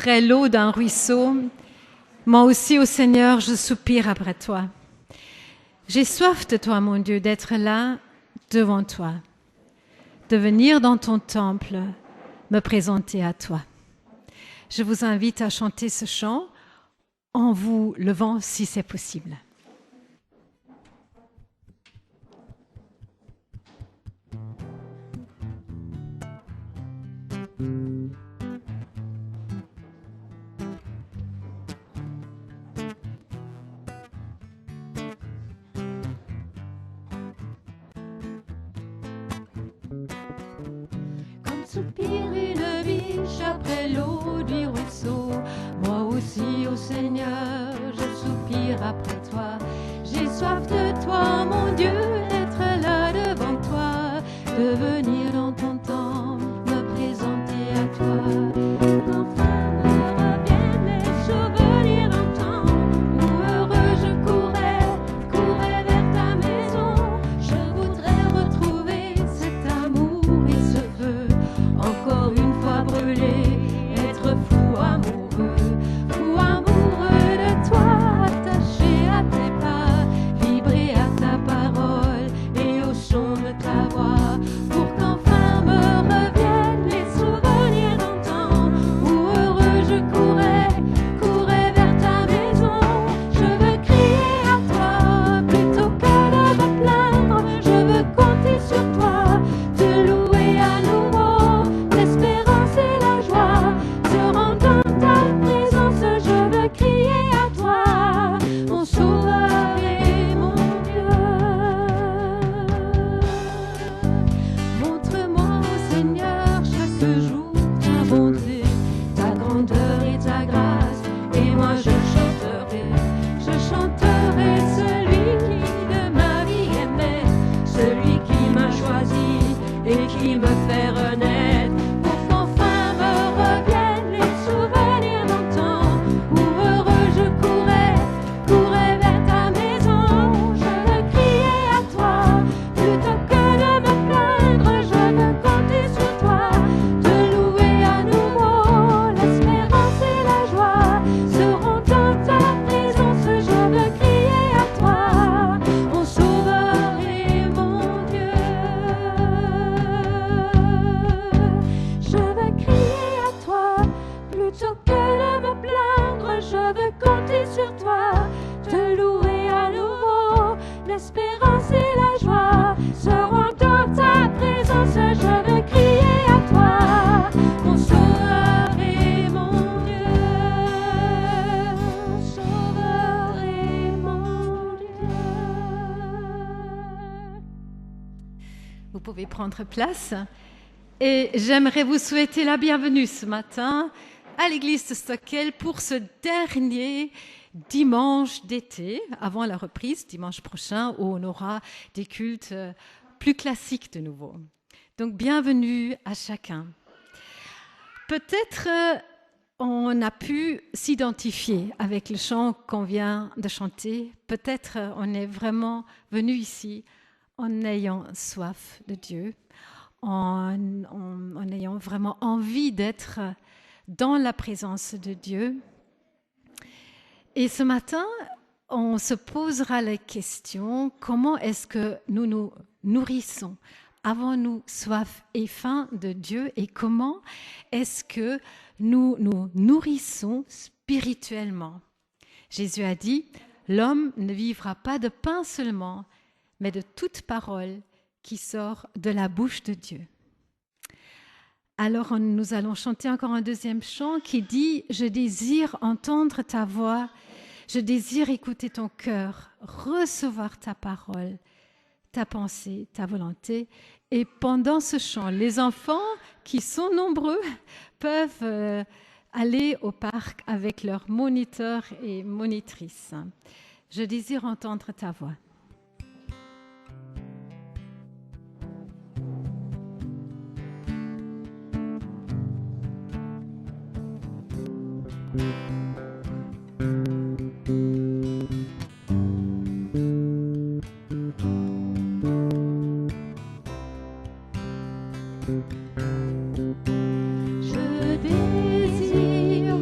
près l'eau d'un ruisseau, moi aussi, ô Seigneur, je soupire après toi. J'ai soif de toi, mon Dieu, d'être là devant toi, de venir dans ton temple, me présenter à toi. Je vous invite à chanter ce chant en vous levant si c'est possible. Soupire une biche après l'eau du ruisseau. Moi aussi, ô Seigneur, je soupire après toi. J'ai soif de toi, mon Dieu, d'être là devant toi, de venir dans ton temple, me présenter à toi. Qu'enfin me reviennent les souvenirs d'antan, où heureux je courais vers ta maison. Je voudrais retrouver cet amour et ce feu. Encore une fois brûlé, être fou amoureux de toi, attaché à tes pas, vibrer à ta parole et au son de ta voix, pour qu'enfin me reviennent les souvenirs d'antan, où heureux je courais vers ta maison. Je veux crier à toi, plutôt que de me plaindre, je veux compter sur toi, te louer à nouveau. L'espérance et la joie seront dans ta présence. Je veux crier à toi, mon sauveur et mon Dieu. Montre-moi, ô Seigneur, chaque jour ta bonté, ta grandeur et ta grâce, et moi je chanterai celui qui de ma vie aimait, celui qui m'a choisi et qui me fait renaître, pour qu'enfin me reviennent les souvenirs d'antan, où heureux je courais vers ta maison. Je veux crier à toi, plutôt que de me plaindre, je veux compter sur toi, te louer à nouveau. L'espérance et la joie seront dans ta présence. Je veux crier à toi, mon sauveur et mon Dieu. Je veux crier à toi, plutôt que de me plaindre, je veux compter sur toi, te louer à nouveau. L'espérance et la joie seront dans ta présence. Je veux crier à toi, mon sauveur et mon Dieu. Sauveur et mon Dieu. Vous pouvez prendre place. Et j'aimerais vous souhaiter la bienvenue ce matin à l'église de Stockel pour ce dernier dimanche d'été, avant la reprise, dimanche prochain, où on aura des cultes plus classiques de nouveau. Donc, bienvenue à chacun. Peut-être on a pu s'identifier avec le chant qu'on vient de chanter. Peut-être on est vraiment venu ici en ayant soif de Dieu, en ayant vraiment envie d'être dans la présence de Dieu. Et ce matin, on se posera la question, comment est-ce que nous nous nourrissons? Avons-nous soif et faim de Dieu? Et comment est-ce que nous nous nourrissons spirituellement? Jésus a dit, l'homme ne vivra pas de pain seulement, mais de toute parole qui sort de la bouche de Dieu. Alors nous allons chanter encore un deuxième chant qui dit « Je désire entendre ta voix, je désire écouter ton cœur, recevoir ta parole, ta pensée, ta volonté. » Et pendant ce chant, les enfants qui sont nombreux peuvent aller au parc avec leurs moniteurs et monitrices. Je désire entendre ta voix. Je désire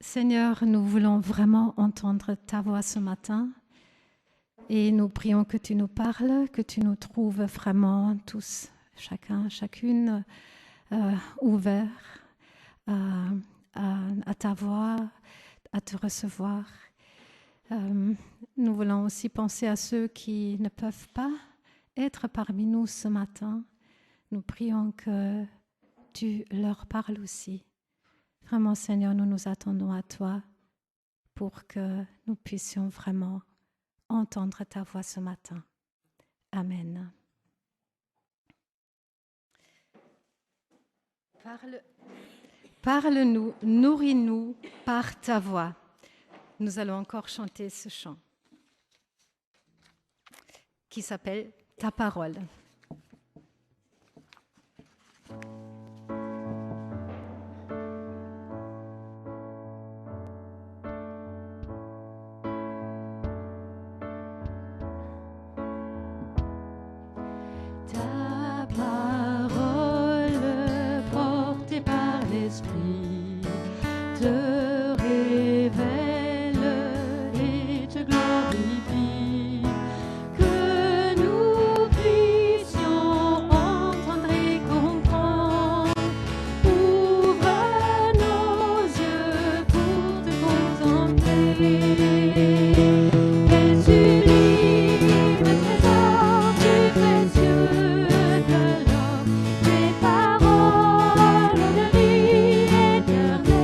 Seigneur, nous voulons vraiment entendre ta voix ce matin et nous prions que tu nous parles, que tu nous trouves vraiment tous, chacun, chacune, ouverts à ta voix, à te recevoir. Nous voulons aussi penser à ceux qui ne peuvent pas être parmi nous ce matin. Nous prions que tu leur parles aussi. Vraiment, Seigneur, nous nous attendons à toi pour que nous puissions vraiment entendre ta voix ce matin. Amen. Parle-nous, nourris-nous par ta voix. Nous allons encore chanter ce chant qui s'appelle « Ta parole ». Te révèle et te glorifie, que nous puissions entendre et comprendre. Ouvre nos yeux pour te contempler. Quel sublime trésor plus précieux que l'or, tes paroles de vie éternelle.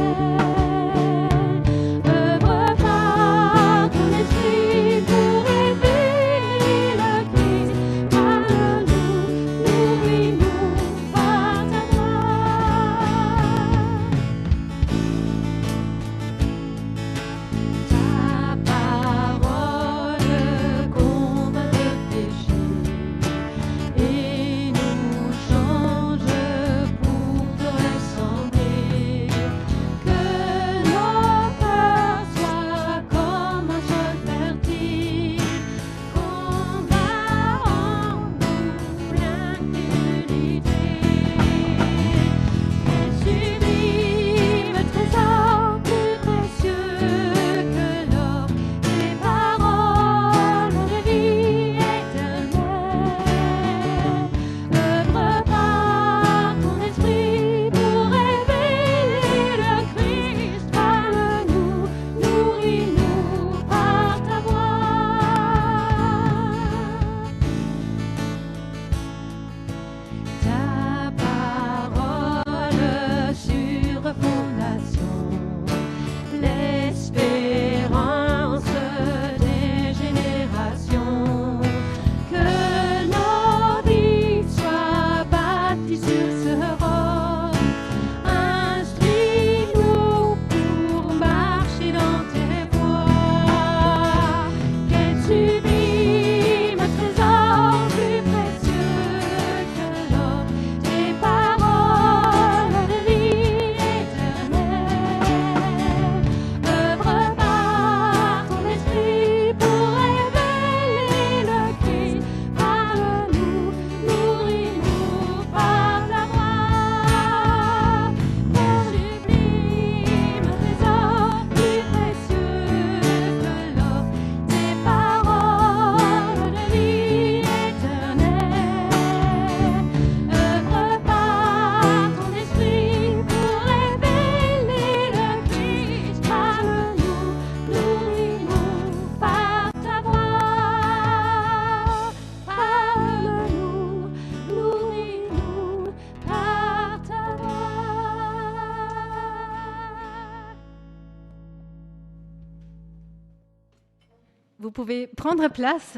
Vous pouvez prendre place.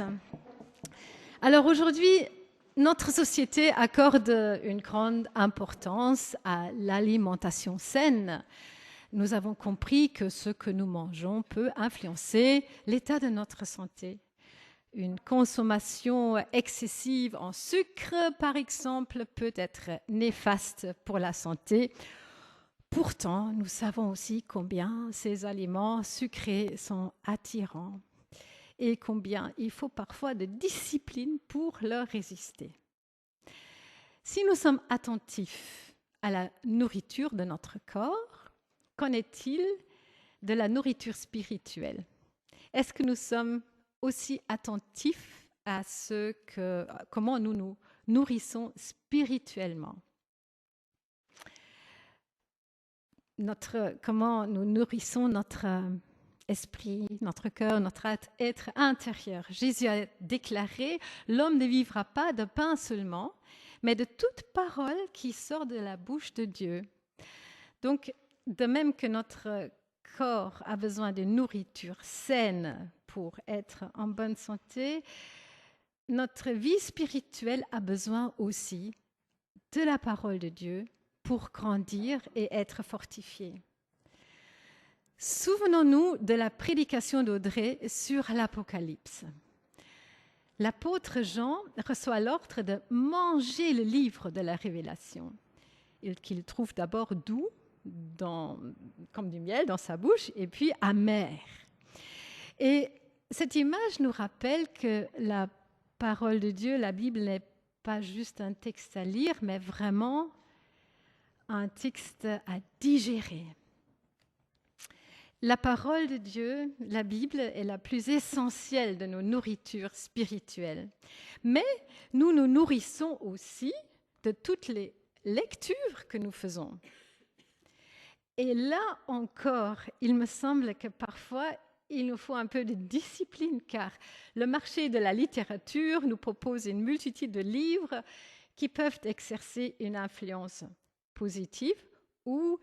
Alors aujourd'hui, notre société accorde une grande importance à l'alimentation saine. Nous avons compris que ce que nous mangeons peut influencer l'état de notre santé. Une consommation excessive en sucre, par exemple, peut être néfaste pour la santé. Pourtant, nous savons aussi combien ces aliments sucrés sont attirants et combien il faut parfois de discipline pour leur résister. Si nous sommes attentifs à la nourriture de notre corps, qu'en est-il de la nourriture spirituelle. Est-ce que nous sommes aussi attentifs à comment nous nous nourrissons spirituellement? Comment nous nourrissons notre esprit, notre cœur, notre être intérieur. Jésus a déclaré « L'homme ne vivra pas de pain seulement, mais de toute parole qui sort de la bouche de Dieu. » Donc, de même que notre corps a besoin de nourriture saine pour être en bonne santé, notre vie spirituelle a besoin aussi de la parole de Dieu pour grandir et être fortifié. Souvenons-nous de la prédication d'Audrey sur l'Apocalypse. L'apôtre Jean reçoit l'ordre de manger le livre de la Révélation, qu'il trouve d'abord doux, comme du miel dans sa bouche, et puis amer. Et cette image nous rappelle que la parole de Dieu, la Bible, n'est pas juste un texte à lire, mais vraiment un texte à digérer. La parole de Dieu, la Bible, est la plus essentielle de nos nourritures spirituelles. Mais nous nous nourrissons aussi de toutes les lectures que nous faisons. Et là encore, il me semble que parfois, il nous faut un peu de discipline, car le marché de la littérature nous propose une multitude de livres qui peuvent exercer une influence positive ou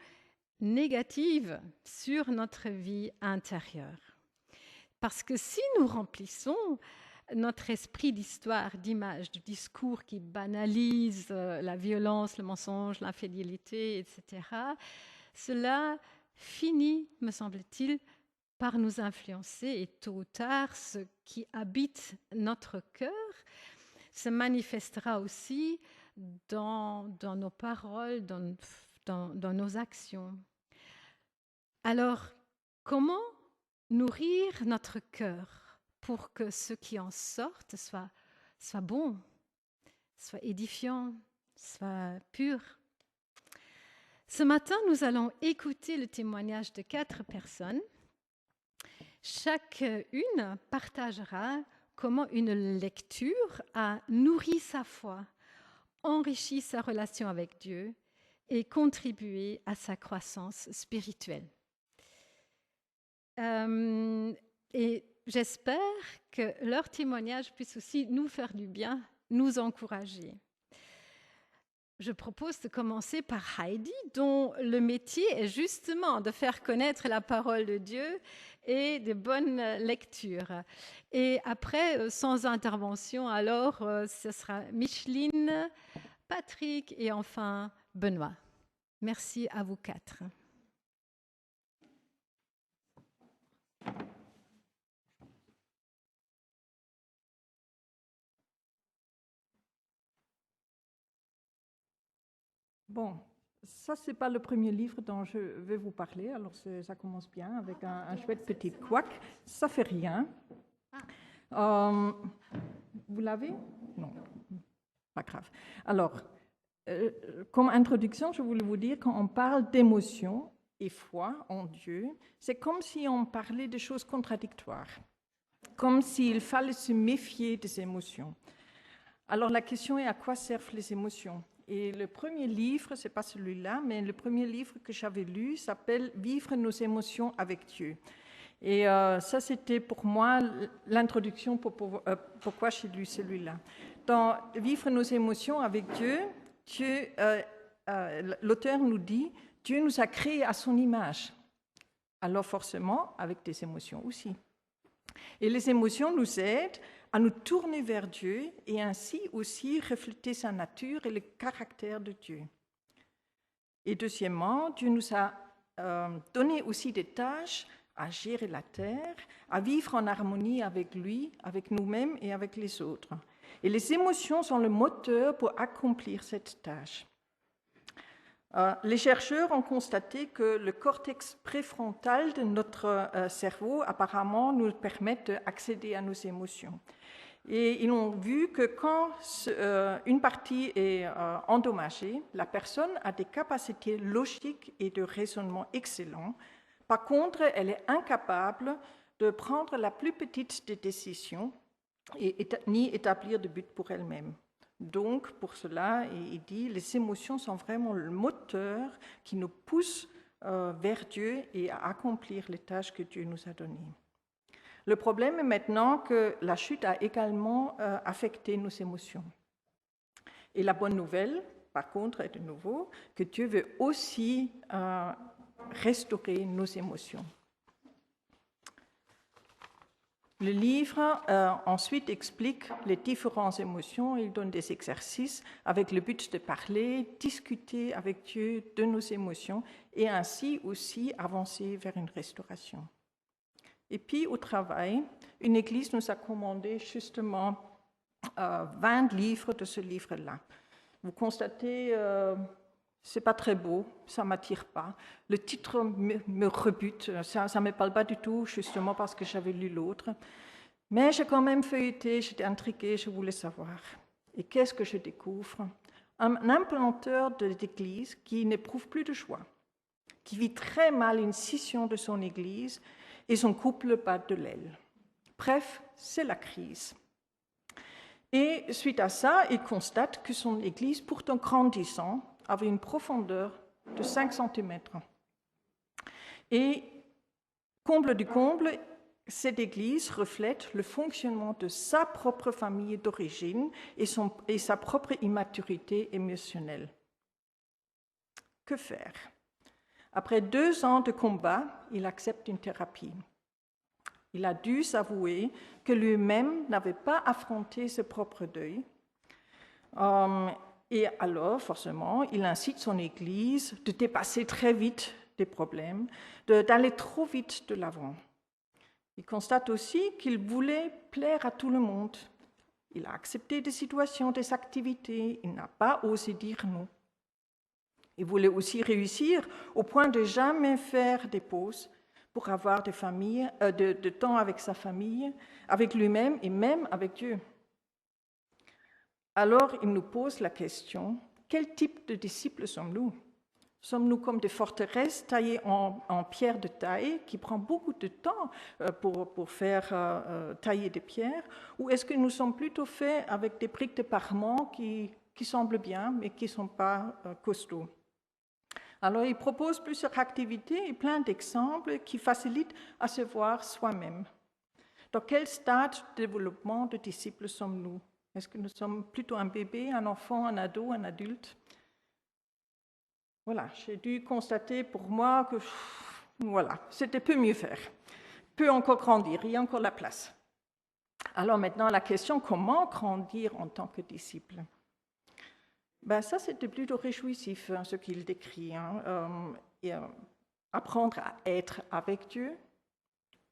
négative sur notre vie intérieure. Parce que si nous remplissons notre esprit d'histoire, d'images, de discours qui banalisent la violence, le mensonge, l'infidélité, etc., cela finit, me semble-t-il, par nous influencer, et tôt ou tard, ce qui habite notre cœur se manifestera aussi dans nos paroles, dans nos actions. Alors, comment nourrir notre cœur pour que ce qui en sorte soit bon, soit édifiant, soit pur? Ce matin, nous allons écouter le témoignage de 4 personnes. Chacune partagera comment une lecture a nourri sa foi, enrichi sa relation avec Dieu et contribué à sa croissance spirituelle. Et j'espère que leur témoignage puisse aussi nous faire du bien, nous encourager. Je propose de commencer par Heidi, dont le métier est justement de faire connaître la parole de Dieu et de bonnes lectures. Et après, sans intervention, alors, ce sera Micheline, Patrick et enfin Benoît. Merci à vous 4. Bon, ça, ce n'est pas le premier livre dont je vais vous parler, alors ça commence bien avec un chouette petit couac. Ça ne fait rien. Vous l'avez? Non, pas grave. Alors, comme introduction, je voulais vous dire, quand on parle d'émotion et foi en Dieu, c'est comme si on parlait de choses contradictoires, comme s'il fallait se méfier des émotions. Alors la question est, à quoi servent les émotions? Et le premier livre, ce n'est pas celui-là, mais le premier livre que j'avais lu s'appelle « Vivre nos émotions avec Dieu ». Et ça, c'était pour moi l'introduction pourquoi j'ai lu celui-là. Dans « Vivre nos émotions avec Dieu », l'auteur nous dit « Dieu nous a créés à son image ». Alors forcément, avec des émotions aussi. Et les émotions nous aident à nous tourner vers Dieu et ainsi aussi refléter sa nature et le caractère de Dieu. Et deuxièmement, Dieu nous a donné aussi des tâches à gérer la terre, à vivre en harmonie avec lui, avec nous-mêmes et avec les autres. Et les émotions sont le moteur pour accomplir cette tâche. Les chercheurs ont constaté que le cortex préfrontal de notre cerveau apparemment nous permet d'accéder à nos émotions. Et ils ont vu que quand une partie est endommagée, la personne a des capacités logiques et de raisonnement excellentes, Par contre, elle est incapable de prendre la plus petite des décisions ni établir de but pour elle-même. Donc, pour cela, il dit, les émotions sont vraiment le moteur qui nous pousse vers Dieu et à accomplir les tâches que Dieu nous a données. Le problème est maintenant que la chute a également affecté nos émotions. Et la bonne nouvelle, par contre, est de nouveau que Dieu veut aussi restaurer nos émotions. Le livre ensuite explique les différentes émotions. Il donne des exercices avec le but de parler, discuter avec Dieu de nos émotions et ainsi aussi avancer vers une restauration. Et puis au travail, une église nous a commandé justement 20 livres de ce livre-là. Vous constatez, c'est pas très beau, ça m'attire pas. Le titre me rebute, ça me parle pas du tout, justement parce que j'avais lu l'autre. Mais j'ai quand même feuilleté, j'étais intriguée, je voulais savoir. Et qu'est-ce que je découvre? Un implanteur d'église qui n'éprouve plus de joie, qui vit très mal une scission de son église et son couple bat de l'aile. Bref, c'est la crise. Et suite à ça, il constate que son église, pourtant grandissant, avait une profondeur de 5 cm. Et comble du comble, cette église reflète le fonctionnement de sa propre famille d'origine et sa propre immaturité émotionnelle. Que faire? Après 2 ans de combat, il accepte une thérapie. Il a dû s'avouer que lui-même n'avait pas affronté ses propres deuils. Et alors, forcément, il incite son Église de dépasser très vite des problèmes, d'aller trop vite de l'avant. Il constate aussi qu'il voulait plaire à tout le monde. Il a accepté des situations, des activités, il n'a pas osé dire non. Il voulait aussi réussir au point de jamais faire des pauses pour avoir de temps avec sa famille, avec lui-même et même avec Dieu. Alors, il nous pose la question, quel type de disciples sommes-nous? Sommes-nous comme des forteresses taillées en pierre de taille qui prend beaucoup de temps pour faire tailler des pierres? Ou est-ce que nous sommes plutôt faits avec des briques de parement qui semblent bien mais qui ne sont pas costauds? Alors, il propose plusieurs activités et plein d'exemples qui facilitent à se voir soi-même. Dans quel stade de développement de disciples sommes-nous? Est-ce que nous sommes plutôt un bébé, un enfant, un ado, un adulte? Voilà, j'ai dû constater pour moi que voilà, c'était peut mieux faire, peut encore grandir, il y a encore la place. Alors maintenant, la question, comment grandir en tant que disciple? Ça, c'était plutôt réjouissif, ce qu'il décrit. Apprendre à être avec Dieu,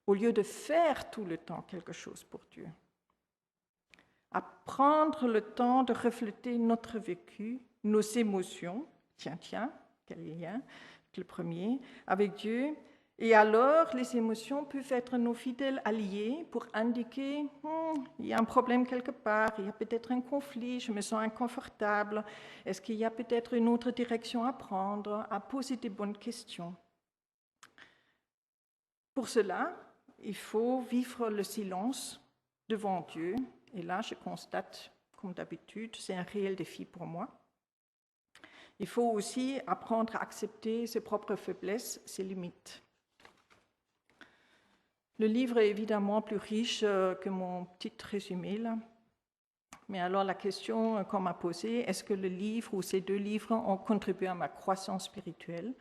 au lieu de faire tout le temps quelque chose pour Dieu. À prendre le temps de refléter notre vécu, nos émotions, tiens, quel lien, le premier, avec Dieu. Et alors, les émotions peuvent être nos fidèles alliés pour indiquer il y a un problème quelque part, il y a peut-être un conflit, je me sens inconfortable, est-ce qu'il y a peut-être une autre direction à prendre, à poser des bonnes questions. Pour cela, il faut vivre le silence devant Dieu. Et là, je constate, comme d'habitude, c'est un réel défi pour moi. Il faut aussi apprendre à accepter ses propres faiblesses, ses limites. Le livre est évidemment plus riche que mon petit résumé là. Mais alors la question qu'on m'a posée, est-ce que le livre ou ces 2 livres ont contribué à ma croissance spirituelle?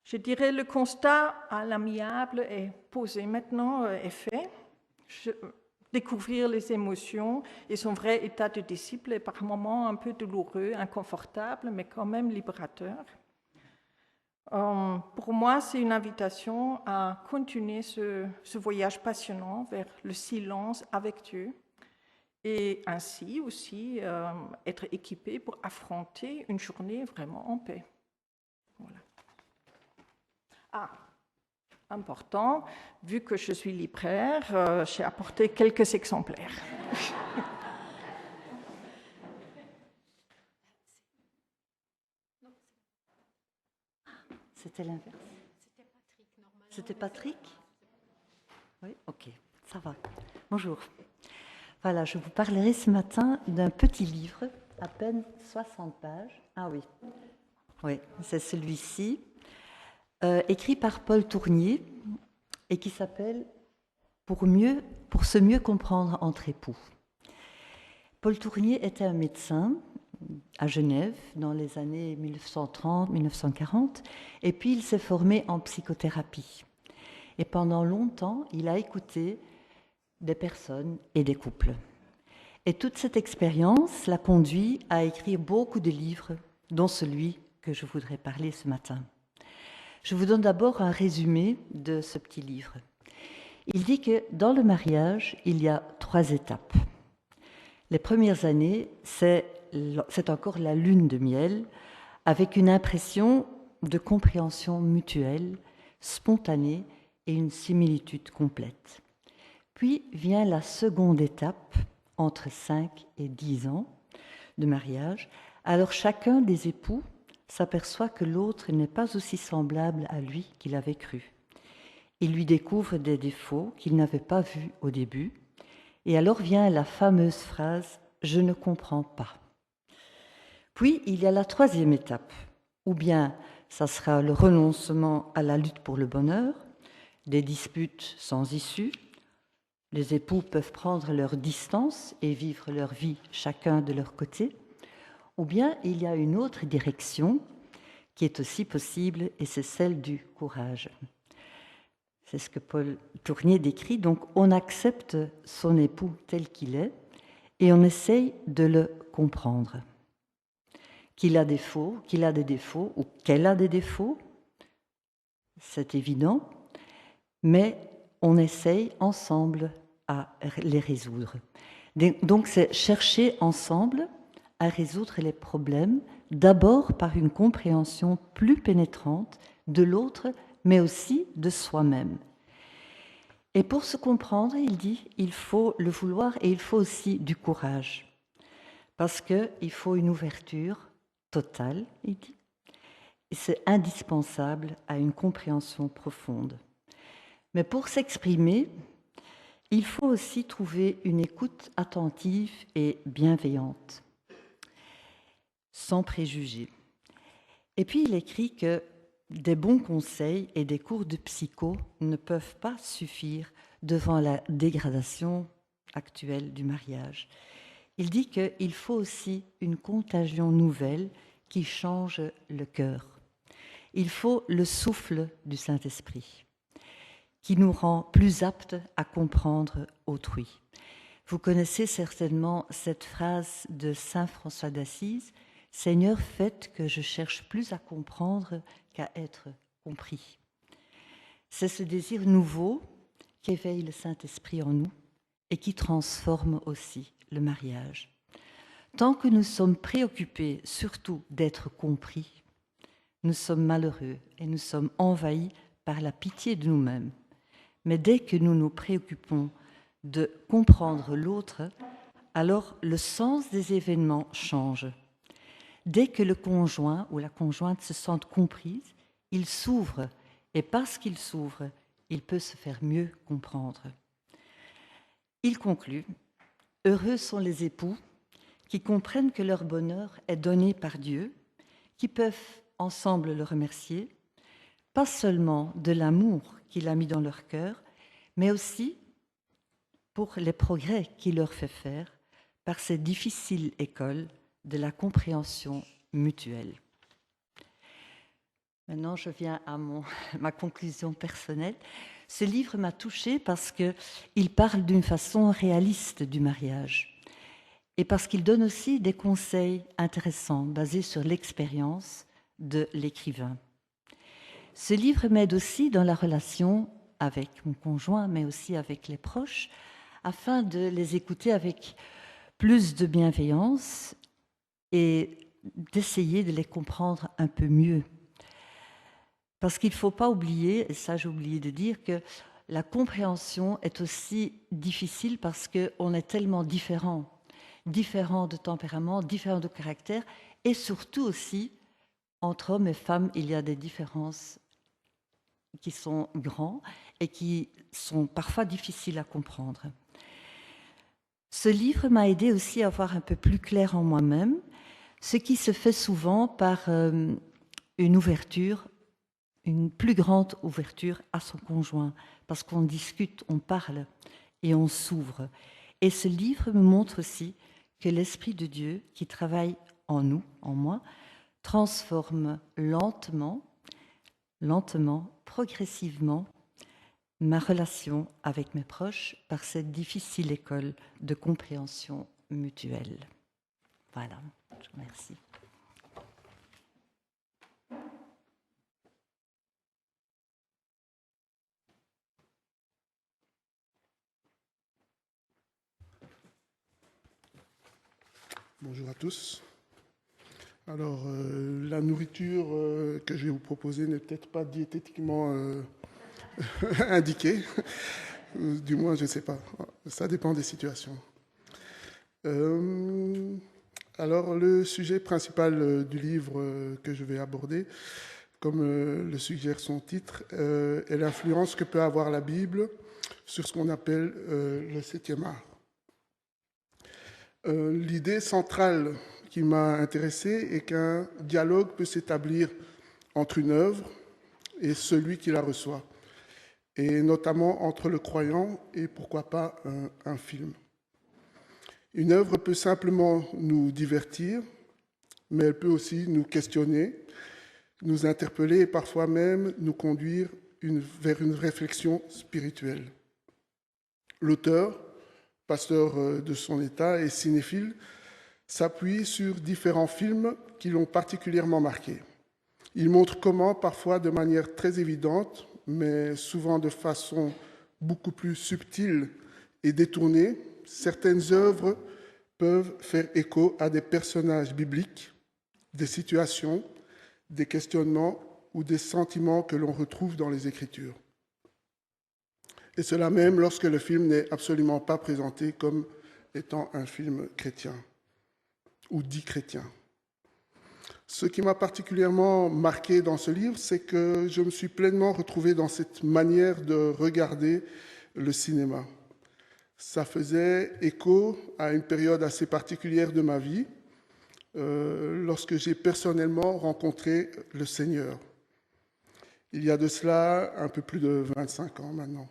Je dirais le constat à l'amiable est posé maintenant, est fait. Découvrir les émotions et son vrai état de disciple est par moments un peu douloureux, inconfortable, mais quand même libérateur. Pour moi, c'est une invitation à continuer ce voyage passionnant vers le silence avec Dieu et ainsi aussi être équipé pour affronter une journée vraiment en paix. Voilà. Important, vu que je suis libraire, j'ai apporté quelques exemplaires. C'était l'inverse. C'était Patrick? Oui, ok, ça va. Bonjour. Voilà, je vous parlerai ce matin d'un petit livre, à peine 60 pages. Ah oui, oui, c'est celui-ci, écrit par Paul Tournier et qui s'appelle Pour se mieux comprendre entre époux. Paul Tournier était un médecin à Genève dans les années 1930-1940, et puis il s'est formé en psychothérapie. Et pendant longtemps, il a écouté des personnes et des couples. Et toute cette expérience l'a conduit à écrire beaucoup de livres, dont celui que je voudrais parler ce matin. Je vous donne d'abord un résumé de ce petit livre. Il dit que dans le mariage, il y a 3 étapes. Les premières années, c'est encore la lune de miel, avec une impression de compréhension mutuelle, spontanée et une similitude complète. Puis vient la seconde étape, entre 5 et 10 ans de mariage. Alors chacun des époux s'aperçoit que l'autre n'est pas aussi semblable à lui qu'il avait cru. Il lui découvre des défauts qu'il n'avait pas vus au début. Et alors vient la fameuse phrase « je ne comprends pas ». Puis il y a la troisième étape, ou bien ça sera le renoncement à la lutte pour le bonheur, des disputes sans issue. Les époux peuvent prendre leur distance et vivre leur vie chacun de leur côté. Ou bien il y a une autre direction qui est aussi possible, et c'est celle du courage. C'est ce que Paul Tournier décrit. Donc on accepte son époux tel qu'il est et on essaye de le comprendre. Qu'il a des défauts ou qu'elle a des défauts, c'est évident, mais on essaye ensemble à les résoudre. Donc c'est chercher ensemble à résoudre les problèmes, d'abord par une compréhension plus pénétrante de l'autre, mais aussi de soi-même. Et pour se comprendre, il dit, il faut le vouloir et il faut aussi du courage. Parce qu'il faut une ouverture totale, il dit. Et c'est indispensable à une compréhension profonde. Mais pour s'exprimer, il faut aussi trouver une écoute attentive et bienveillante, sans préjugés. Et puis il écrit que des bons conseils et des cours de psycho ne peuvent pas suffire devant la dégradation actuelle du mariage. Il dit qu'il faut aussi une contagion nouvelle qui change le cœur. Il faut le souffle du Saint-Esprit qui nous rend plus aptes à comprendre autrui. Vous connaissez certainement cette phrase de saint François d'Assise, « Seigneur, faites que je cherche plus à comprendre qu'à être compris ». C'est ce désir nouveau qui éveille le Saint-Esprit en nous et qui transforme aussi le mariage. Tant que nous sommes préoccupés surtout d'être compris, nous sommes malheureux et nous sommes envahis par la pitié de nous-mêmes. Mais dès que nous nous préoccupons de comprendre l'autre, alors le sens des événements change. Dès que le conjoint ou la conjointe se sentent comprise, il s'ouvre, et parce qu'il s'ouvre, il peut se faire mieux comprendre. Il conclut, « Heureux sont les époux qui comprennent que leur bonheur est donné par Dieu, qui peuvent ensemble le remercier, pas seulement de l'amour qu'il a mis dans leur cœur, mais aussi pour les progrès qu'il leur fait faire par ces difficiles écoles de la compréhension mutuelle. » Maintenant, je viens à ma conclusion personnelle. Ce livre m'a touchée parce qu'il parle d'une façon réaliste du mariage et parce qu'il donne aussi des conseils intéressants basés sur l'expérience de l'écrivain. Ce livre m'aide aussi dans la relation avec mon conjoint, mais aussi avec les proches, afin de les écouter avec plus de bienveillance et d'essayer de les comprendre un peu mieux. Parce qu'il ne faut pas oublier, et ça j'ai oublié de dire, que la compréhension est aussi difficile parce qu'on est tellement différents de tempérament, différents de caractère, et surtout aussi, entre hommes et femmes, il y a des différences qui sont grands et qui sont parfois difficiles à comprendre. Ce livre m'a aidé aussi à voir un peu plus clair en moi-même, ce qui se fait souvent par une ouverture, une plus grande ouverture à son conjoint, parce qu'on discute, on parle et on s'ouvre. Et ce livre me montre aussi que l'Esprit de Dieu, qui travaille en nous, en moi, transforme lentement, progressivement, ma relation avec mes proches par cette difficile école de compréhension mutuelle. Voilà, je vous remercie. Bonjour à tous. Alors, la nourriture que je vais vous proposer n'est peut-être pas diététiquement indiquée. Du moins, je ne sais pas. Ça dépend des situations. Alors, le sujet principal du livre que je vais aborder, comme le suggère son titre, est l'influence que peut avoir la Bible sur ce qu'on appelle le 7e art. L'idée centrale qui m'a intéressé est qu'un dialogue peut s'établir entre une œuvre et celui qui la reçoit, et notamment entre le croyant et pourquoi pas un film. Une œuvre peut simplement nous divertir, mais elle peut aussi nous questionner, nous interpeller et parfois même nous conduire vers une réflexion spirituelle. L'auteur, pasteur de son état et cinéphile, s'appuie sur différents films qui l'ont particulièrement marqué. Il montre comment, parfois de manière très évidente, mais souvent de façon beaucoup plus subtile et détournée, certaines œuvres peuvent faire écho à des personnages bibliques, des situations, des questionnements ou des sentiments que l'on retrouve dans les Écritures. Et cela même lorsque le film n'est absolument pas présenté comme étant un film chrétien ou dit chrétien. Ce qui m'a particulièrement marqué dans ce livre, c'est que je me suis pleinement retrouvé dans cette manière de regarder le cinéma. Ça faisait écho à une période assez particulière de ma vie, lorsque j'ai personnellement rencontré le Seigneur. Il y a de cela un peu plus de 25 ans maintenant.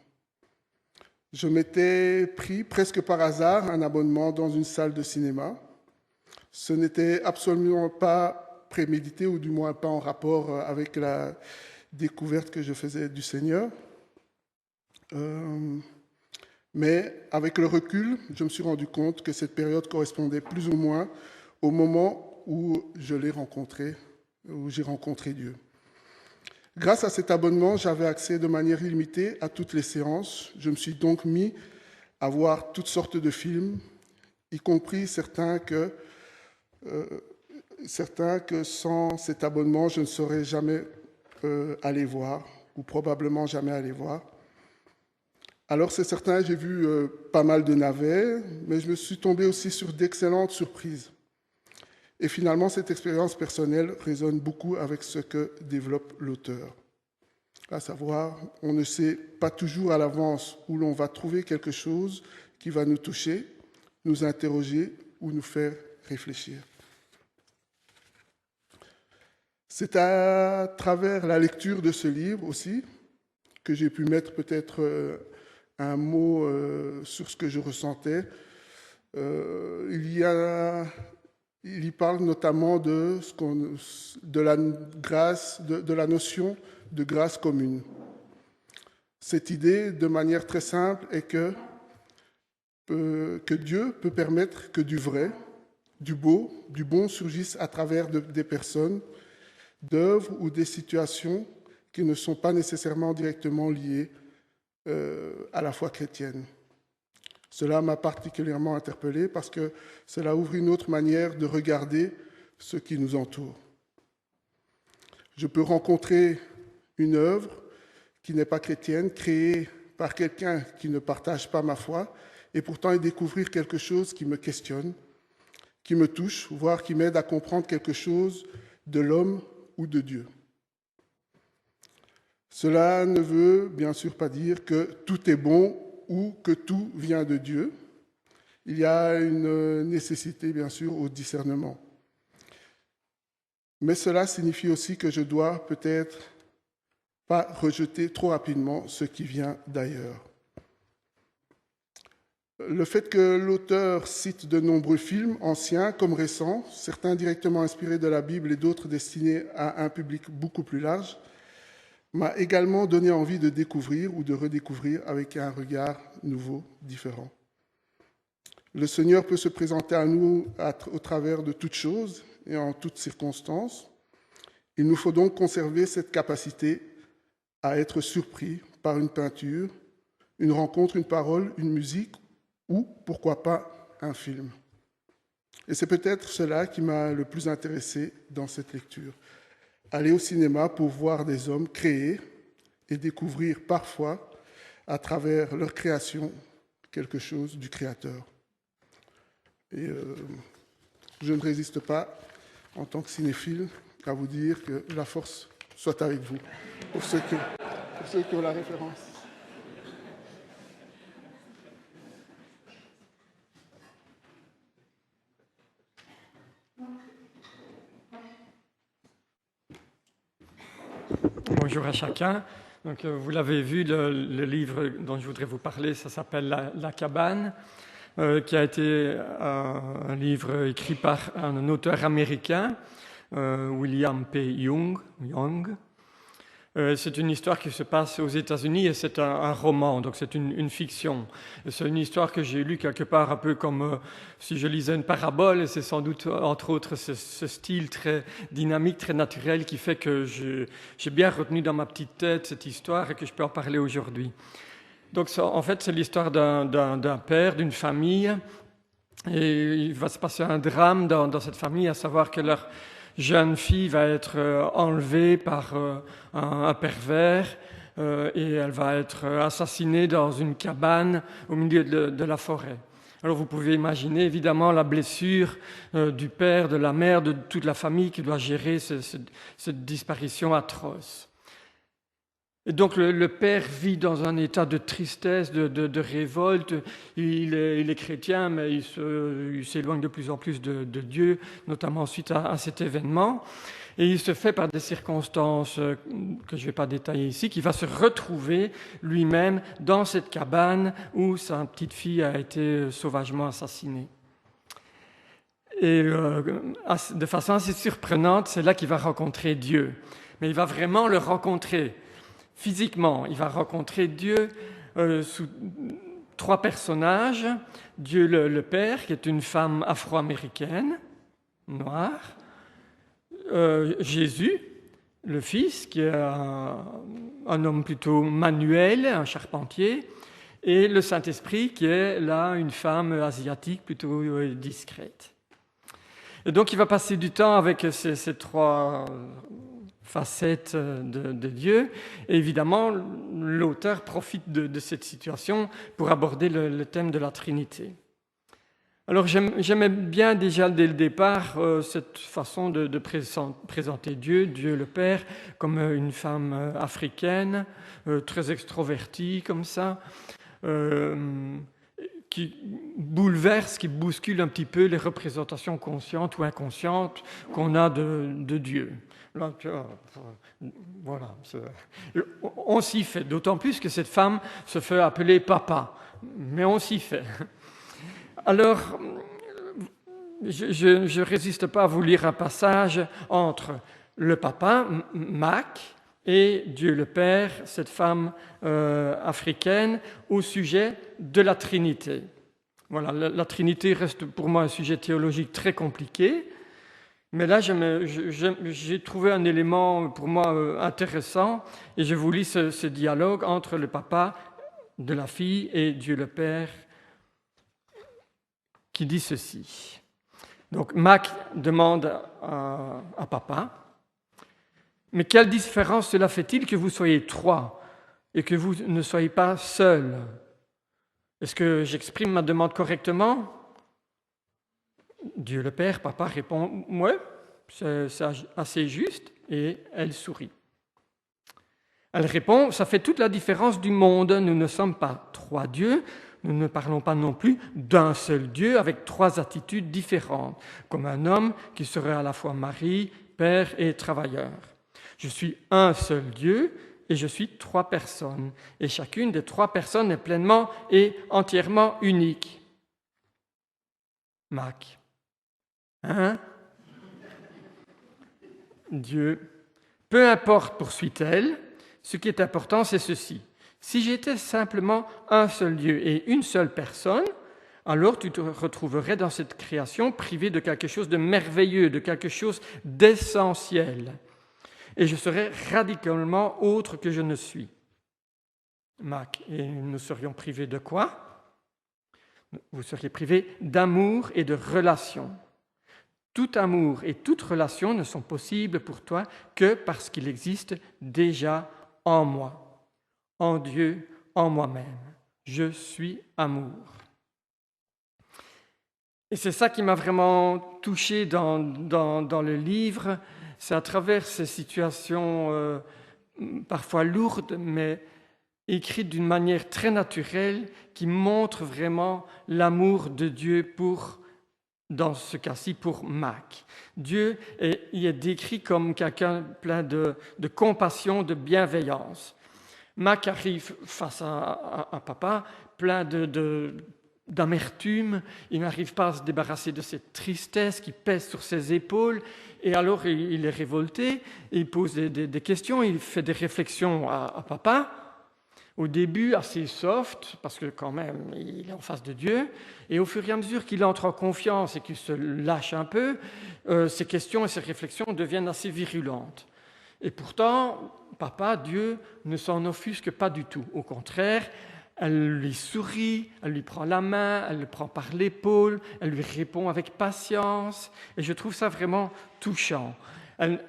Je m'étais pris presque par hasard un abonnement dans une salle de cinéma. Ce n'était absolument pas prémédité, ou du moins pas en rapport avec la découverte que je faisais du Seigneur. Mais avec le recul, je me suis rendu compte que cette période correspondait plus ou moins au moment où je l'ai rencontré, où j'ai rencontré Dieu. Grâce à cet abonnement, j'avais accès de manière illimitée à toutes les séances. Je me suis donc mis à voir toutes sortes de films, y compris certains que sans cet abonnement, je ne serais jamais allé voir, ou probablement jamais allé voir. Alors c'est certain, j'ai vu pas mal de navets, mais je me suis tombé aussi sur d'excellentes surprises. Et finalement, cette expérience personnelle résonne beaucoup avec ce que développe l'auteur. À savoir, on ne sait pas toujours à l'avance où l'on va trouver quelque chose qui va nous toucher, nous interroger ou nous faire réfléchir. C'est à travers la lecture de ce livre aussi que j'ai pu mettre peut-être un mot sur ce que je ressentais. Il y parle notamment de la grâce, de la notion de grâce commune. Cette idée, de manière très simple, est que Dieu peut permettre que du vrai, du beau, du bon surgisse à travers des personnes, d'œuvres ou des situations qui ne sont pas nécessairement directement liées à la foi chrétienne. Cela m'a particulièrement interpellé parce que cela ouvre une autre manière de regarder ce qui nous entoure. Je peux rencontrer une œuvre qui n'est pas chrétienne, créée par quelqu'un qui ne partage pas ma foi, et pourtant y découvrir quelque chose qui me questionne, qui me touche, voire qui m'aide à comprendre quelque chose de l'homme ou de Dieu. Cela ne veut bien sûr pas dire que tout est bon ou que tout vient de Dieu. Il y a une nécessité, bien sûr, au discernement. Mais cela signifie aussi que je dois peut-être pas rejeter trop rapidement ce qui vient d'ailleurs. Le fait que l'auteur cite de nombreux films, anciens comme récents, certains directement inspirés de la Bible et d'autres destinés à un public beaucoup plus large, m'a également donné envie de découvrir ou de redécouvrir avec un regard nouveau, différent. Le Seigneur peut se présenter à nous au travers de toutes choses et en toutes circonstances. Il nous faut donc conserver cette capacité à être surpris par une peinture, une rencontre, une parole, une musique ou, pourquoi pas, un film. Et c'est peut-être cela qui m'a le plus intéressé dans cette lecture. Aller au cinéma pour voir des hommes créer et découvrir parfois, à travers leur création, quelque chose du Créateur. Et je ne résiste pas, en tant que cinéphile, à vous dire que la force soit avec vous, pour ceux qui ont la référence. Bonjour à chacun. Donc, vous l'avez vu, le livre dont je voudrais vous parler, ça s'appelle La cabane, qui a été un livre écrit par un auteur américain, William P. Young. C'est une histoire qui se passe aux États-Unis et c'est un roman, donc c'est une fiction. C'est une histoire que j'ai lue quelque part un peu comme si je lisais une parabole, et c'est sans doute, entre autres, ce style très dynamique, très naturel qui fait que j'ai bien retenu dans ma petite tête cette histoire et que je peux en parler aujourd'hui. Donc en fait, c'est l'histoire d'un père, d'une famille, et il va se passer un drame dans cette famille, à savoir que leur jeune fille va être enlevée par un pervers et elle va être assassinée dans une cabane au milieu de la forêt. Alors vous pouvez imaginer évidemment la blessure du père, de la mère, de toute la famille qui doit gérer cette disparition atroce. Et donc le père vit dans un état de tristesse, de révolte. Il est chrétien, mais il s'éloigne de plus en plus de Dieu, notamment suite à cet événement. Et il se fait par des circonstances que je ne vais pas détailler ici, qu'il va se retrouver lui-même dans cette cabane où sa petite fille a été sauvagement assassinée. Et de façon assez surprenante, c'est là qu'il va rencontrer Dieu. Mais il va vraiment le rencontrer. Physiquement, il va rencontrer Dieu sous trois personnages. Dieu le Père, qui est une femme afro-américaine, noire. Jésus, le Fils, qui est un homme plutôt manuel, un charpentier. Et le Saint-Esprit, qui est là une femme asiatique plutôt discrète. Et donc il va passer du temps avec ces trois facettes de Dieu. Et évidemment, l'auteur profite de cette situation pour aborder le thème de la Trinité. Alors j'aimais bien déjà dès le départ cette façon de présenter Dieu le Père, comme une femme africaine, très extrovertie comme ça, qui bouleverse, qui bouscule un petit peu les représentations conscientes ou inconscientes qu'on a de Dieu. Là, voilà, on s'y fait, d'autant plus que cette femme se fait appeler papa, mais on s'y fait. Alors, je ne résiste pas à vous lire un passage entre le papa, Mac, et Dieu le Père, cette femme africaine, au sujet de la Trinité. Voilà, la Trinité reste pour moi un sujet théologique très compliqué, mais là j'ai trouvé un élément pour moi intéressant, et je vous lis ce dialogue entre le papa de la fille et Dieu le Père, qui dit ceci. Donc Mac demande à papa, mais quelle différence cela fait-il que vous soyez trois et que vous ne soyez pas seuls? Est-ce que j'exprime ma demande correctement? Dieu le Père, papa répond, ouais, c'est assez juste, et elle sourit. Elle répond, ça fait toute la différence du monde. Nous ne sommes pas 3 dieux, nous ne parlons pas non plus d'un seul Dieu avec 3 attitudes différentes, comme un homme qui serait à la fois mari, père et travailleur. Je suis un seul Dieu et je suis 3 personnes. Et chacune des 3 personnes est pleinement et entièrement unique. Mac. Hein? Dieu. Peu importe, poursuit-elle, ce qui est important, c'est ceci. Si j'étais simplement un seul Dieu et une seule personne, alors tu te retrouverais dans cette création privé de quelque chose de merveilleux, de quelque chose d'essentiel. Et je serais radicalement autre que je ne suis. Mac, et nous serions privés de quoi? Vous seriez privés d'amour et de relation. Tout amour et toute relation ne sont possibles pour toi que parce qu'il existe déjà en moi, en Dieu, en moi-même. Je suis amour. Et c'est ça qui m'a vraiment touché dans le livre. C'est à travers ces situations parfois lourdes, mais écrites d'une manière très naturelle, qui montrent vraiment l'amour de Dieu pour, dans ce cas-ci, pour Mac. Dieu il est décrit comme quelqu'un plein de compassion, de bienveillance. Mac arrive face à papa, plein d'amertume, il n'arrive pas à se débarrasser de cette tristesse qui pèse sur ses épaules, et alors il est révolté, il pose des questions, il fait des réflexions à papa, au début assez soft, parce que quand même il est en face de Dieu, et au fur et à mesure qu'il entre en confiance et qu'il se lâche un peu, ses questions et ses réflexions deviennent assez virulentes. Et pourtant, papa, Dieu, ne s'en offusque pas du tout, au contraire, elle lui sourit, elle lui prend la main, elle le prend par l'épaule, elle lui répond avec patience. Et je trouve ça vraiment touchant. Elle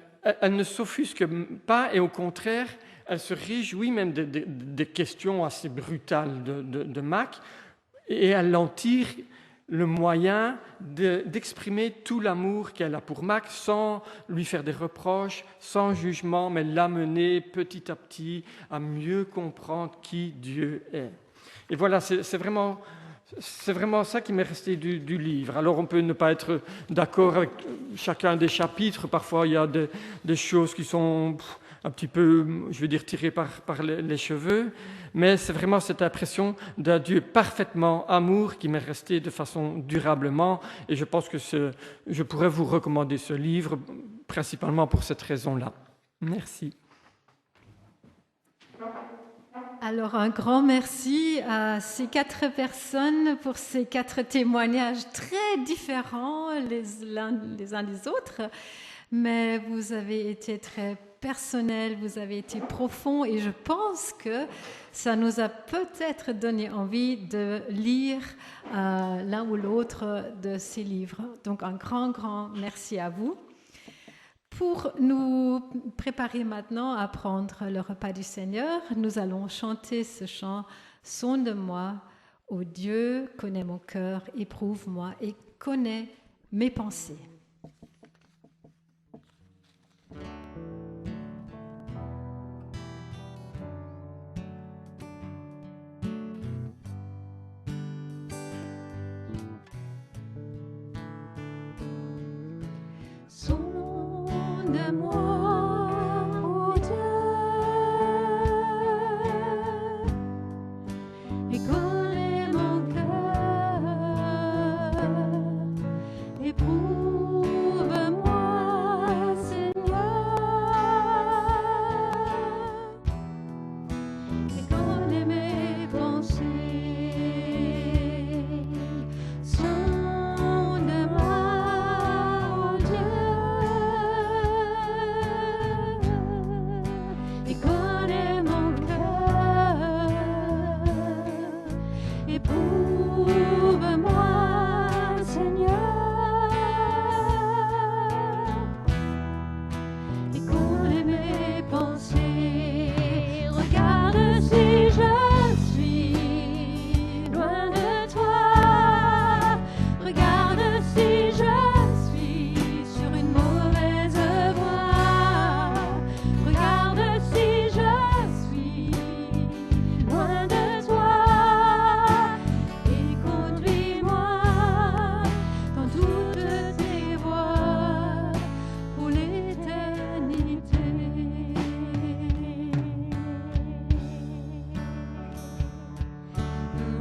ne s'offusque pas et au contraire, elle se réjouit même des questions assez brutales de Mac et elle en tire le moyen d'exprimer tout l'amour qu'elle a pour Mac sans lui faire des reproches, sans jugement, mais l'amener petit à petit à mieux comprendre qui Dieu est. Et voilà, c'est vraiment ça qui m'est resté du livre. Alors on peut ne pas être d'accord avec chacun des chapitres, parfois il y a des choses qui sont un petit peu, je veux dire, tirées par les cheveux, mais c'est vraiment cette impression d'un Dieu parfaitement amour qui m'est resté de façon durablement, et je pense que je pourrais vous recommander ce livre principalement pour cette raison-là. Merci. Alors, un grand merci à ces 4 personnes pour ces 4 témoignages très différents les uns des autres, mais vous avez été très personnel, vous avez été profond et je pense que ça nous a peut-être donné envie de lire l'un ou l'autre de ces livres. Donc, un grand merci à vous. Pour nous préparer maintenant à prendre le repas du Seigneur, nous allons chanter ce chant « Sonde-moi, ô Dieu, connais mon cœur, éprouve-moi et connais mes pensées ». Sonde-moi, ô Dieu, et connais mon cœur, éprouve-moi, Seigneur, et connais mes pensées. Sonde-moi, ô Dieu,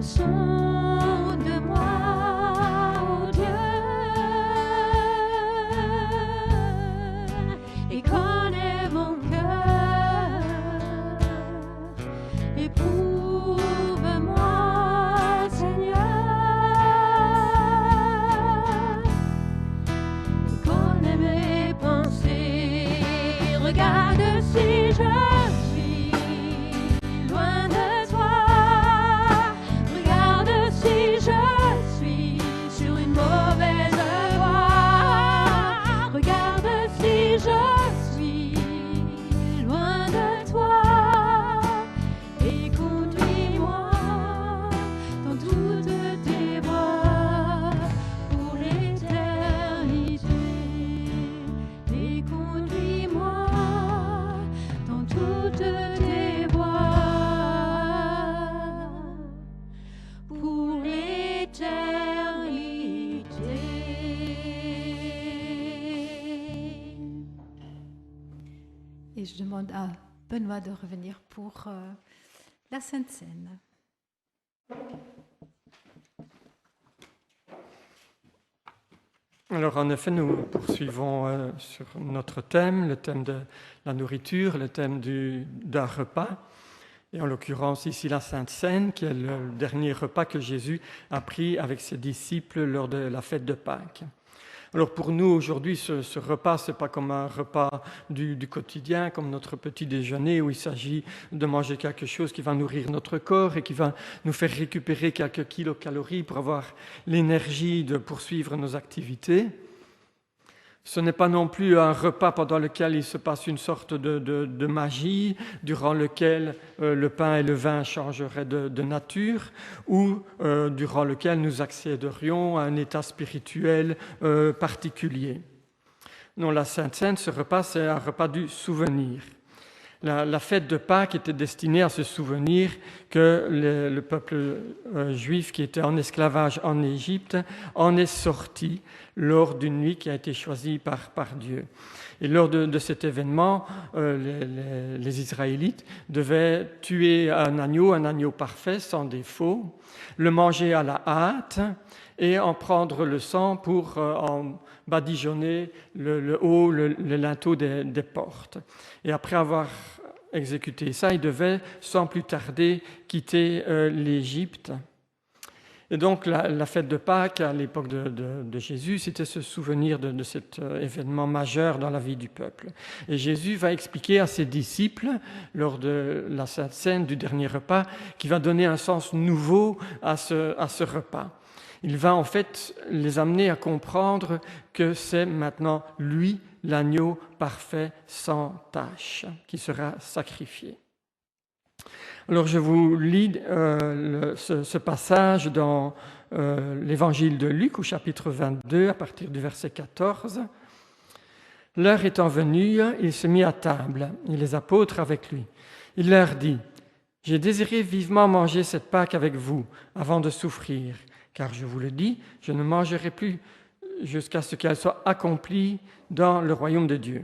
sonde-moi, ô Dieu, et connais mon cœur. Éprouve-moi, Seigneur, et connais mes pensées. Regarde si je suis loin de toi. Regarde si je suis sur une mauvaise voie. Regarde si je suis loin de toi. Et conduis-moi dans toutes tes voies pour l'éternité. Et conduis-moi dans toutes tes voies pour l'éternité. Et je demande à Benoît de revenir pour la Sainte Seine. Alors en effet, nous poursuivons sur notre thème, le thème de la nourriture, le thème d'un repas, et en l'occurrence ici la Sainte Seine, qui est le dernier repas que Jésus a pris avec ses disciples lors de la fête de Pâques. Alors pour nous aujourd'hui, ce repas, ce n'est pas comme un repas du quotidien, comme notre petit déjeuner, où il s'agit de manger quelque chose qui va nourrir notre corps et qui va nous faire récupérer quelques kilocalories pour avoir l'énergie de poursuivre nos activités. Ce n'est pas non plus un repas pendant lequel il se passe une sorte de magie, durant lequel le pain et le vin changeraient de nature, ou durant lequel nous accéderions à un état spirituel particulier. Non, la Sainte Seine, ce repas, c'est un repas du souvenir. La fête de Pâques était destinée à se souvenir que le peuple juif qui était en esclavage en Égypte en est sorti lors d'une nuit qui a été choisie par Dieu. Et lors de cet événement, les Israélites devaient tuer un agneau parfait, sans défaut, le manger à la hâte et en prendre le sang pour en badigeonner le haut, le linteau des portes. Et après avoir exécuté ça, ils devaient sans plus tarder quitter l'Égypte. Et donc la fête de Pâques, à l'époque de Jésus, c'était ce souvenir de cet événement majeur dans la vie du peuple. Et Jésus va expliquer à ses disciples, lors de la Sainte Seine, du dernier repas, qu'il va donner un sens nouveau à ce repas. Il va en fait les amener à comprendre que c'est maintenant lui, l'agneau parfait sans tache, qui sera sacrifié. Alors je vous lis ce passage dans l'évangile de Luc au chapitre 22 à partir du verset 14. L'heure étant venue, il se mit à table et les apôtres avec lui. Il leur dit : « J'ai désiré vivement manger cette Pâque avec vous avant de souffrir, car je vous le dis, je ne mangerai plus jusqu'à ce qu'elle soit accomplie dans le royaume de Dieu. »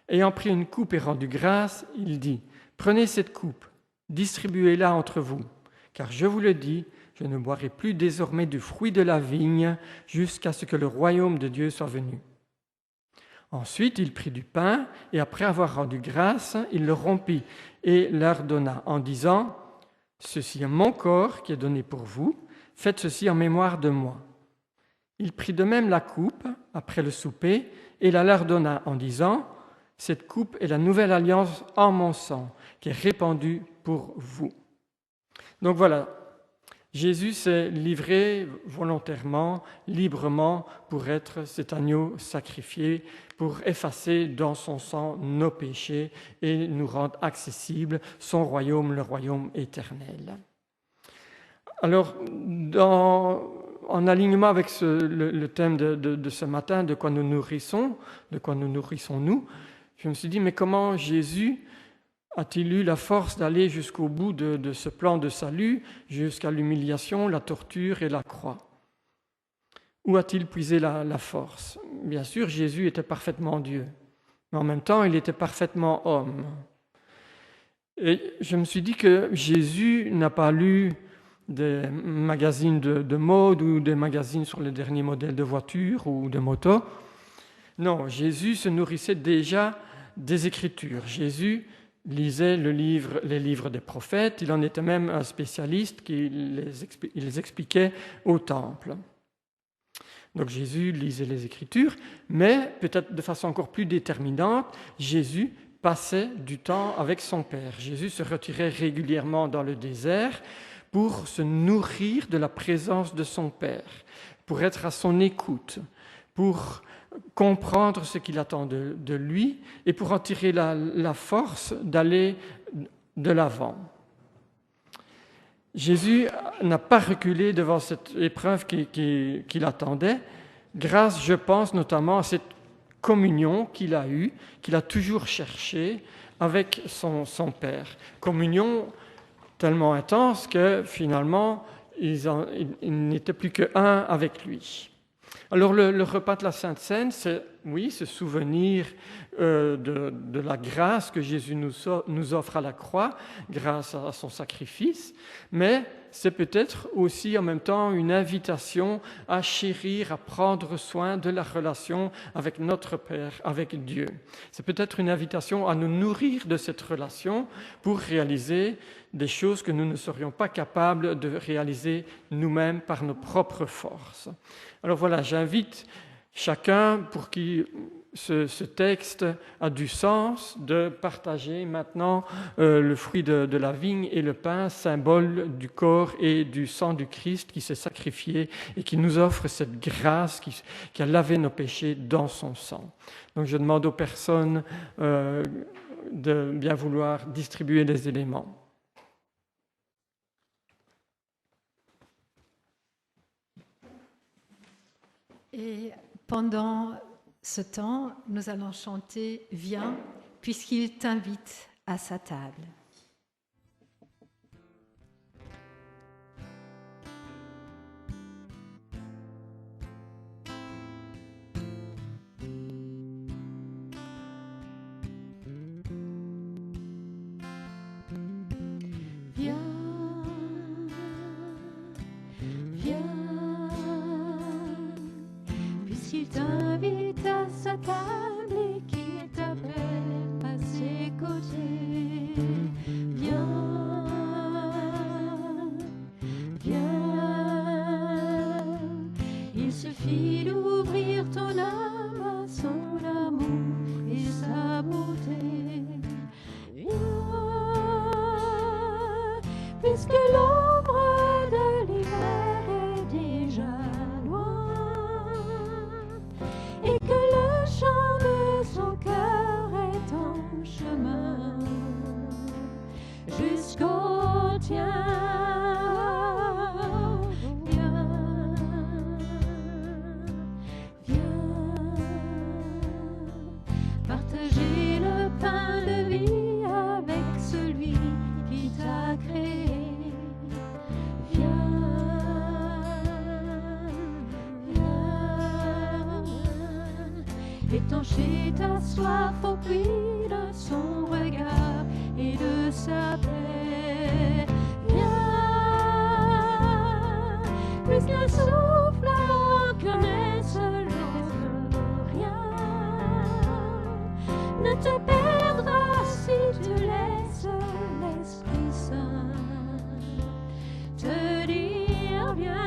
Ayant pris une coupe et rendu grâce, il dit : « Prenez cette coupe, distribuez-la entre vous, car je vous le dis, je ne boirai plus désormais du fruit de la vigne jusqu'à ce que le royaume de Dieu soit venu. » Ensuite, il prit du pain et après avoir rendu grâce, il le rompit et leur donna en disant : « Ceci est mon corps qui est donné pour vous, faites ceci en mémoire de moi. » Il prit de même la coupe après le souper et la leur donna en disant : « Cette coupe est la nouvelle alliance en mon sang, qui est répandue pour vous. » Donc voilà, Jésus s'est livré volontairement, librement, pour être cet agneau sacrifié, pour effacer dans son sang nos péchés et nous rendre accessible son royaume, le royaume éternel. Alors, en alignement avec le thème de ce matin, de quoi nous nourrissons-nous, je me suis dit, mais comment Jésus a-t-il eu la force d'aller jusqu'au bout de ce plan de salut, jusqu'à l'humiliation, la torture et la croix? Où a-t-il puisé la force? Bien sûr, Jésus était parfaitement Dieu, mais en même temps, il était parfaitement homme. Et je me suis dit que Jésus n'a pas lu des magazines de mode ou des magazines sur les derniers modèles de voitures ou de motos. Non, Jésus se nourrissait déjà des Écritures. Jésus lisait les livres des prophètes, il en était même un spécialiste qui les expliquait au temple. Donc Jésus lisait les Écritures, mais peut-être de façon encore plus déterminante, Jésus passait du temps avec son Père. Jésus se retirait régulièrement dans le désert pour se nourrir de la présence de son Père, pour être à son écoute, pour comprendre ce qu'il attend de lui et pour en tirer la force d'aller de l'avant. Jésus n'a pas reculé devant cette épreuve qui l'attendait, grâce, je pense, notamment à cette communion qu'il a eue, qu'il a toujours cherchée avec son Père. Communion tellement intense que finalement, il n'était plus qu'un avec lui. Alors le repas de la Sainte Seine, c'est ce souvenir de la grâce que Jésus nous offre à la croix grâce à son sacrifice, mais c'est peut-être aussi en même temps une invitation à chérir, à prendre soin de la relation avec notre Père, avec Dieu. C'est peut-être une invitation à nous nourrir de cette relation pour réaliser des choses que nous ne serions pas capables de réaliser nous-mêmes par nos propres forces. Alors voilà, j'invite chacun pour qui ce texte a du sens de partager maintenant le fruit de la vigne et le pain, symbole du corps et du sang du Christ qui s'est sacrifié et qui nous offre cette grâce qui a lavé nos péchés dans son sang. Donc je demande aux personnes de bien vouloir distribuer les éléments. Et pendant ce temps, nous allons chanter « Viens » puisqu'il t'invite à sa table. Puisqu'il t'invite à sa table et qu'il t'appelle à ses côtés, viens, viens. Il suffit d'ouvrir ton âme à son amour et sa beauté. Viens, puisque l'ombre de l'hiver est déjà et que le chant de son cœur est en chemin jusqu'au tien. Viens, viens, partager le pain de vie avec celui qui t'a créé. Étancher ta soif au puits de son regard et de sa paix. Viens, puisqu'un souffle en connaisse l'autre rien. Ne te perdras si tu laisses l'Esprit Saint te dire viens.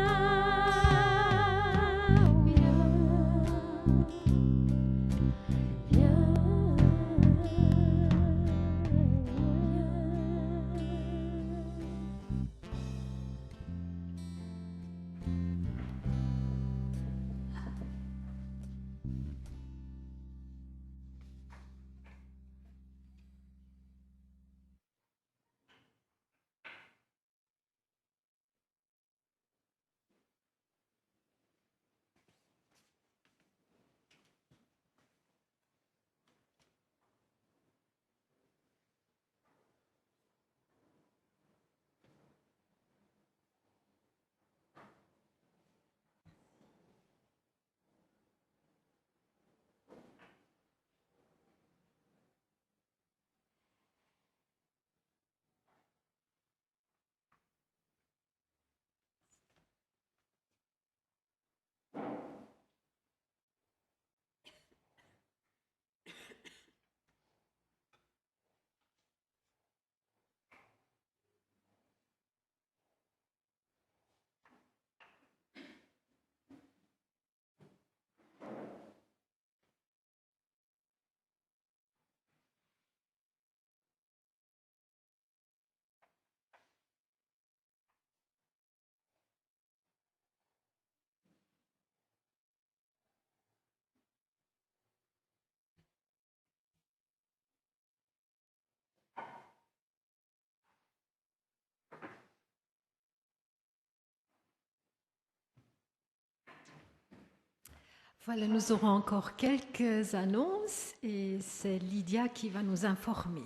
Voilà, nous aurons encore quelques annonces et c'est Lydia qui va nous informer.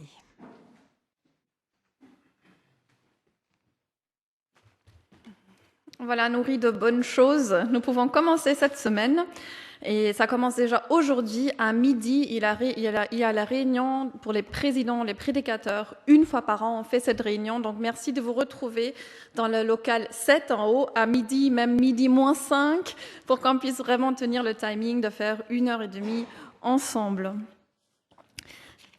Voilà, nourris de bonnes choses, nous pouvons commencer cette semaine. Et ça commence déjà aujourd'hui, à midi, il y a la réunion pour les présidents, les prédicateurs. Une fois par an, on fait cette réunion. Donc, merci de vous retrouver dans le local 7 en haut, à midi, même midi moins 5, pour qu'on puisse vraiment tenir le timing de faire 1h30 ensemble.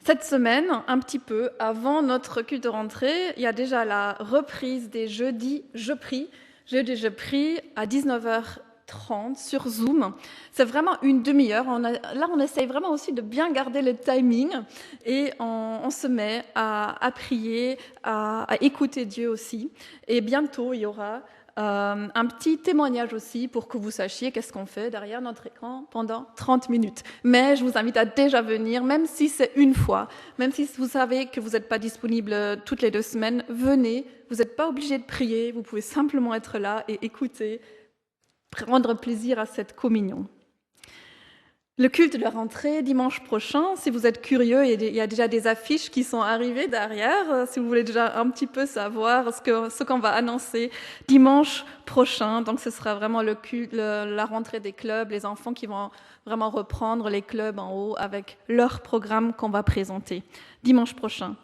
Cette semaine, un petit peu avant notre culte de rentrée, il y a déjà la reprise des jeudis Je prie. Jeudi Je prie à 19h30 sur Zoom. C'est vraiment une demi-heure. Là, on essaye vraiment aussi de bien garder le timing et on se met à prier, à écouter Dieu aussi. Et bientôt, il y aura un petit témoignage aussi pour que vous sachiez qu'est-ce qu'on fait derrière notre écran pendant 30 minutes. Mais je vous invite à déjà venir, même si c'est une fois, même si vous savez que vous n'êtes pas disponible toutes les 2 semaines, venez. Vous n'êtes pas obligé de prier, vous pouvez simplement être là et écouter, prendre plaisir à cette communion. Le culte de la rentrée, dimanche prochain, si vous êtes curieux, il y a déjà des affiches qui sont arrivées derrière, si vous voulez déjà un petit peu savoir ce qu'on va annoncer dimanche prochain. Donc ce sera vraiment le culte, la rentrée des clubs, les enfants qui vont vraiment reprendre les clubs en haut avec leur programme qu'on va présenter dimanche prochain.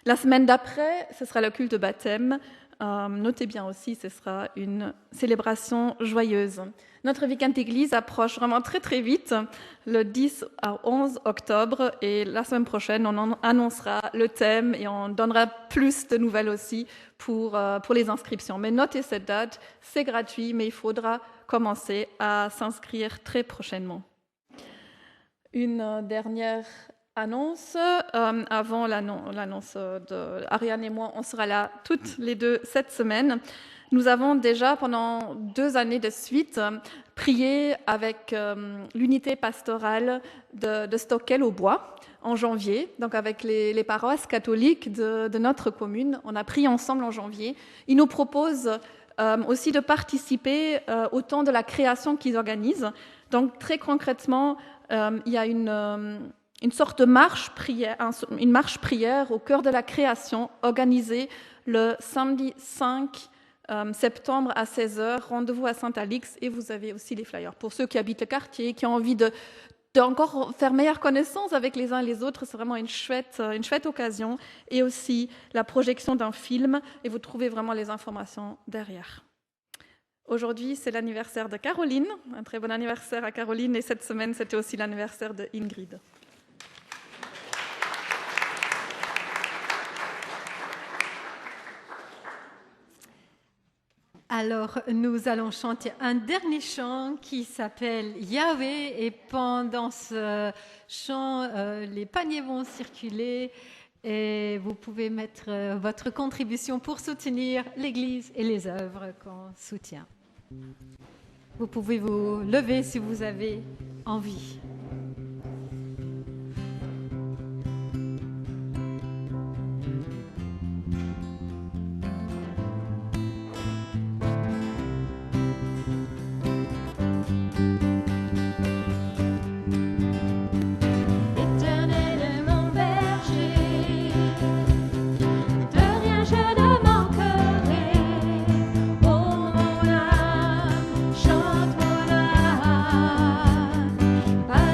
La semaine d'après, ce sera le culte de baptême. Notez bien aussi, ce sera une célébration joyeuse. Notre week-end d'église approche vraiment très très vite, le 10 à 11 octobre, et la semaine prochaine, on annoncera le thème et on donnera plus de nouvelles aussi pour les inscriptions. Mais notez cette date, c'est gratuit, mais il faudra commencer à s'inscrire très prochainement. Une dernière annonce, avant l'annonce d'Ariane et moi, on sera là toutes les 2 cette semaine. Nous avons déjà, pendant 2 années de suite, prié avec l'unité pastorale de Stockel-au-Bois en janvier, donc avec les paroisses catholiques de notre commune. On a prié ensemble en janvier. Ils nous proposent aussi de participer au temps de la création qu'ils organisent. Donc très concrètement, il y a une sorte de une marche prière au cœur de la création organisée le samedi 5 septembre à 16h, rendez-vous à Saint-Alix, et vous avez aussi les flyers. Pour ceux qui habitent le quartier, qui ont envie de encore faire meilleure connaissance avec les uns et les autres, c'est vraiment une chouette occasion, et aussi la projection d'un film, et vous trouvez vraiment les informations derrière. Aujourd'hui, c'est l'anniversaire de Caroline, un très bon anniversaire à Caroline, et cette semaine, c'était aussi l'anniversaire de Ingrid. Alors, nous allons chanter un dernier chant qui s'appelle Yahweh, et pendant ce chant, les paniers vont circuler et vous pouvez mettre votre contribution pour soutenir l'Église et les œuvres qu'on soutient. Vous pouvez vous lever si vous avez envie. Pas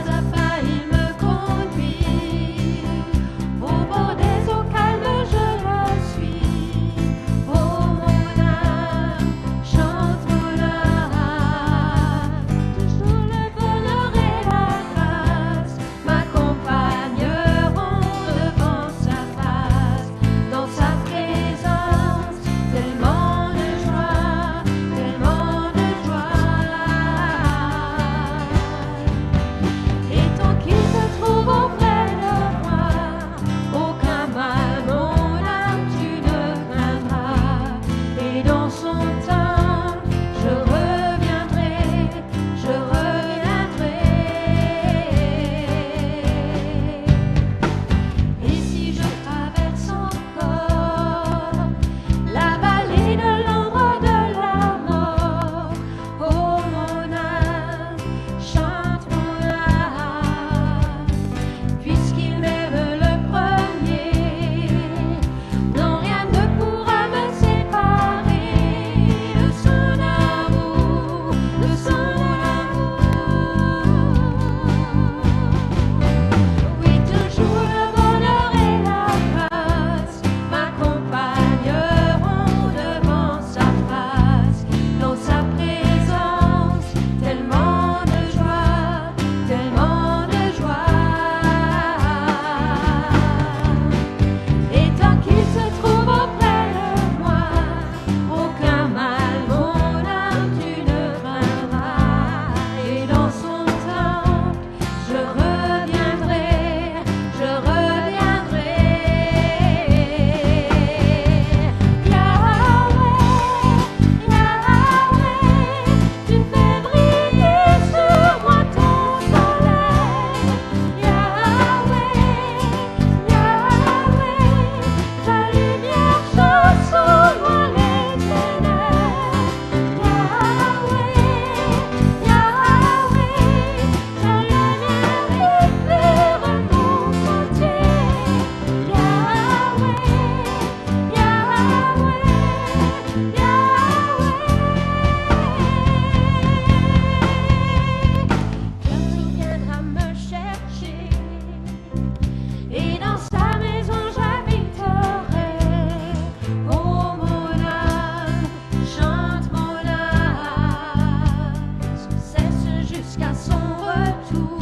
jusqu'à son retour.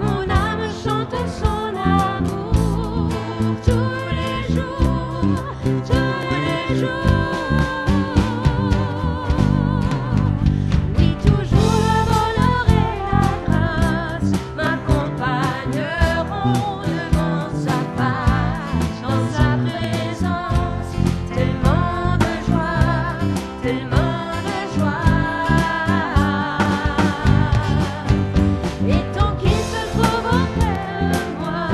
Mon âme chante son amour tous les jours, tous les jours. Oui, toujours le bonheur et la grâce m'accompagneront devant sa face, dans sa présence, tellement de joie, tellement de joie. Et tant qu'il se trouve auprès de moi,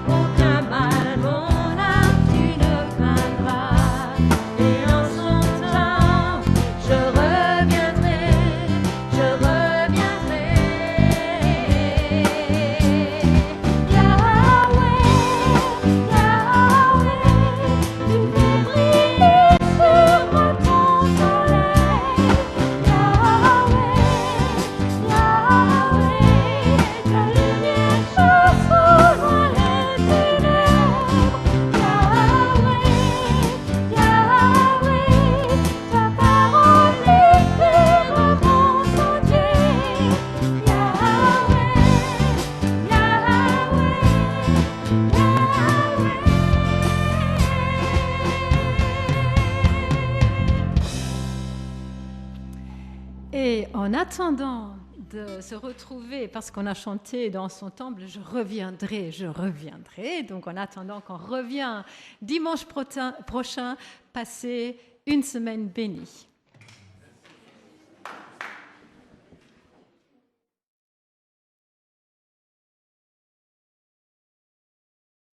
aucun mal, mon âme, tu ne craindras. Et en son temps, je reviendrai, je reviendrai. Yahweh, Yahweh, tu fais briller sur moi ton soleil. Yahweh, Yahweh, ta lumière chasse au loin les ténèbres. Yahweh, Yahweh, ta parole éclaire mon sentier. Yahweh, Et en attendant de se retrouver, parce qu'on a chanté dans son temple, je reviendrai, je reviendrai. Donc en attendant qu'on revient dimanche prochain, passez une semaine bénie.